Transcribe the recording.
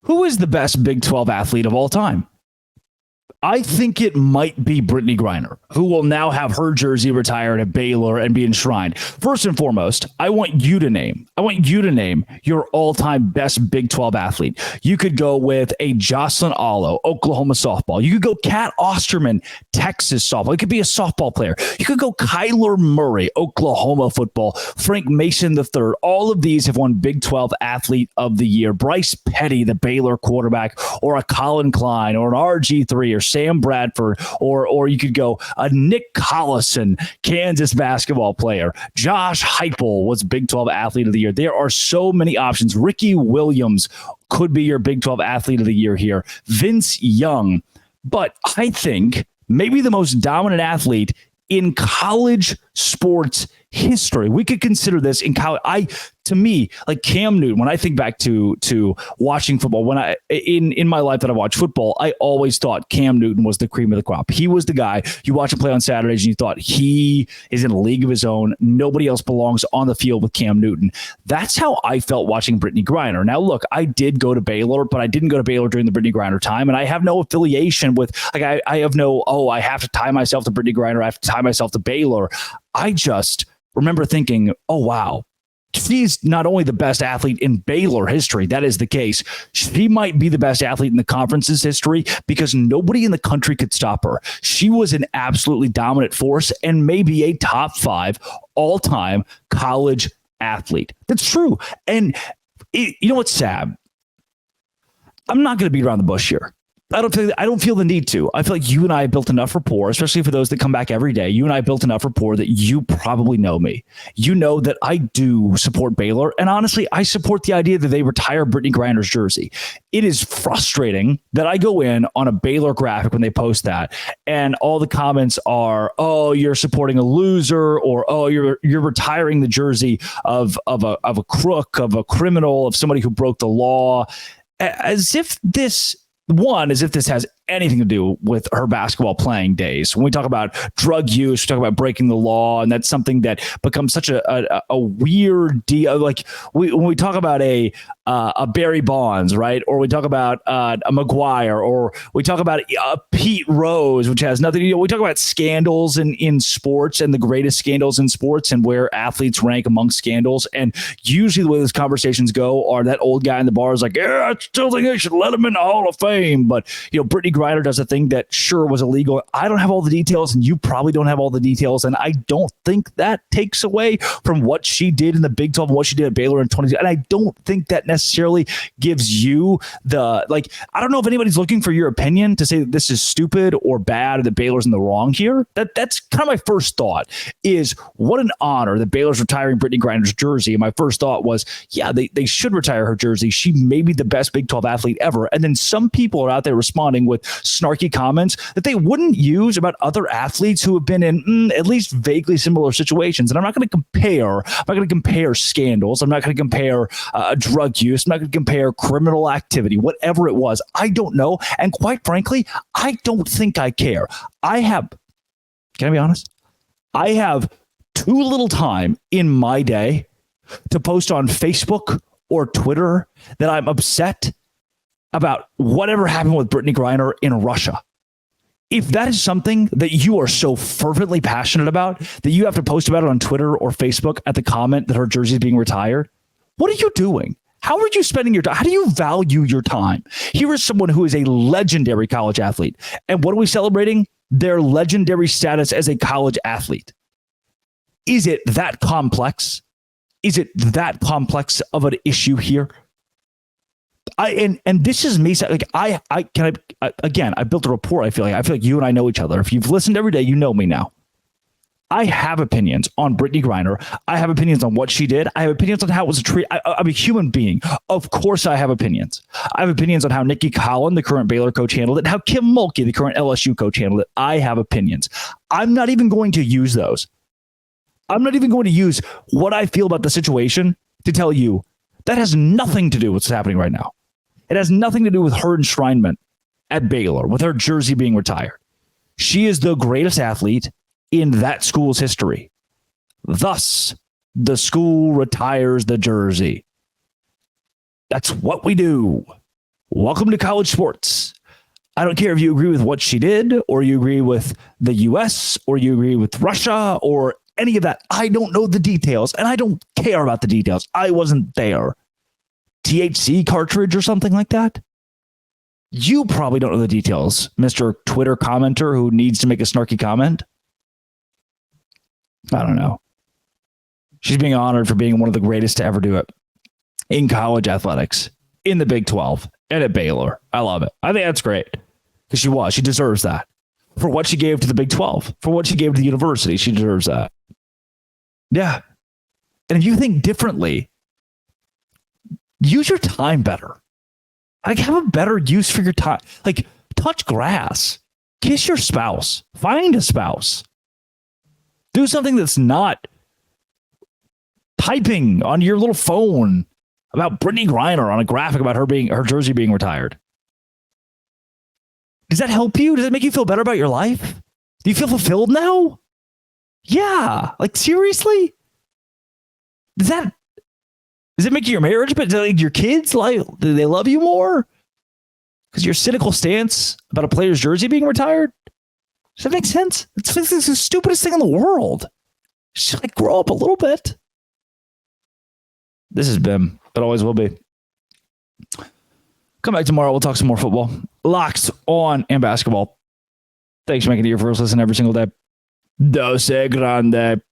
Who is the best Big 12 athlete of all time? I think it might be Brittney Griner, who will now have her jersey retired at Baylor and be enshrined. First and foremost, I want you to name your all-time best Big 12 athlete. You could go with a Jocelyn Allo, Oklahoma softball. You could go Kat Osterman, Texas softball. It could be a softball player. You could go Kyler Murray, Oklahoma football. Frank Mason III. All of these have won Big 12 Athlete of the Year. Bryce Petty, the Baylor quarterback, or a Colin Klein, or an RG3, or Sam Bradford, or you could go a Nick Collison, Kansas basketball player. Josh Heupel was Big 12 Athlete of the Year. There are so many options. Ricky Williams could be your Big 12 Athlete of the Year here. Vince Young. But I think maybe the most dominant athlete in college sports history. We could consider this in college. To me, like Cam Newton, when I think back to watching football, when I in my life that I watched football, I always thought Cam Newton was the cream of the crop. He was the guy you watch him play on Saturdays and you thought he is in a league of his own. Nobody else belongs on the field with Cam Newton. That's how I felt watching Brittney Griner. Now, look, I did go to Baylor, but I didn't go to Baylor during the Brittney Griner time, and I have no affiliation with, like, I have no, I have to tie myself to Brittney Griner, I have to tie myself to Baylor. I just remember thinking, oh, wow, she's not only the best athlete in Baylor history, that is the case. She might be the best athlete in the conference's history because nobody in the country could stop her. She was an absolutely dominant force and maybe a top 5 all-time college athlete. That's true. And you know what's sad? I'm not going to beat around the bush here. I don't feel the need to. I feel like you and I built enough rapport, especially for those that come back every day. You and I built enough rapport that you probably know me. You know that I do support Baylor. And honestly, I support the idea that they retire Brittney Griner's jersey. It is frustrating that I go in on a Baylor graphic when they post that, and all the comments are, oh, you're supporting a loser, or oh, you're retiring the jersey of a crook, of a criminal, of somebody who broke the law. As if this has anything to do with her basketball playing days. When we talk about drug use, we talk about breaking the law, and that's something that becomes such a weird deal. Like when we talk about a Barry Bonds, right? Or we talk about a McGuire, or we talk about a Pete Rose, which has nothing to do. We talk about scandals in sports and the greatest scandals in sports and where athletes rank among scandals. And usually the way those conversations go are that old guy in the bar is like, yeah, I still think they should let him in the Hall of Fame. But, Brittney Griner does a thing that sure was illegal. I don't have all the details, and you probably don't have all the details. And I don't think that takes away from what she did in the Big 12 and what she did at Baylor in 20. And I don't think that necessarily gives you I don't know if anybody's looking for your opinion to say that this is stupid or bad or that Baylor's in the wrong here. That's kind of my first thought is what an honor that Baylor's retiring Brittney Griner's jersey. And my first thought was, yeah, they should retire her jersey. She may be the best Big 12 athlete ever. And then some people are out there responding with snarky comments that they wouldn't use about other athletes who have been in at least vaguely similar situations. And I'm not going to compare scandals. I'm not going to compare drug use. I'm not going to compare criminal activity, whatever it was. I don't know. And quite frankly, I don't think I care. Can I be honest? I have too little time in my day to post on Facebook or Twitter that I'm upset about whatever happened with Brittney Griner in Russia. If that is something that you are so fervently passionate about that you have to post about it on Twitter or Facebook at the comment that her jersey is being retired, what are you doing? How are you spending your time? How do you value your time? Here is someone who is a legendary college athlete. And what are we celebrating? Their legendary status as a college athlete. Is it that complex? Is it that complex of an issue here? And this is me. Like I built a rapport. I feel like you and I know each other. If you've listened every day, you know me now. I have opinions on Brittney Griner. I have opinions on what she did. I have opinions on how it was a treat. I'm a human being. Of course, I have opinions. I have opinions on how Nikki Collin, the current Baylor coach, handled it, how Kim Mulkey, the current LSU coach, handled it. I have opinions. I'm not even going to use those. I'm not even going to use what I feel about the situation to tell you that has nothing to do with what's happening right now. It has nothing to do with her enshrinement at Baylor, with her jersey being retired. She is the greatest athlete in that school's history. Thus, the school retires the jersey. That's what we do. Welcome to college sports. I don't care if you agree with what she did, or you agree with the US, or you agree with Russia, or any of that. I don't know the details, and I don't care about the details. I wasn't there. THC cartridge or something like that? You probably don't know the details, Mr. Twitter commenter who needs to make a snarky comment. I don't know. She's being honored for being one of the greatest to ever do it in college athletics, in the Big 12, and at Baylor. I love it. I think that's great because she was. She deserves that. For what she gave to the Big 12, for what she gave to the university, she deserves that. Yeah. And if you think differently, use your time better. Like, have a better use for your time. Like, touch grass. Kiss your spouse. Find a spouse. Do something that's not typing on your little phone about Brittney Griner on a graphic about her jersey being retired. Does that help you? Does it make you feel better about your life? Do you feel fulfilled now? Yeah. Like, seriously? Does it make your marriage, but like your kids, like, do they love you more? Because your cynical stance about a player's jersey being retired? Does that make sense? It's the stupidest thing in the world. Just like grow up a little bit. This is Bim. It always will be. Come back tomorrow. We'll talk some more football. Locked on and basketball. Thanks for making it your first listen every single day. Dose grande.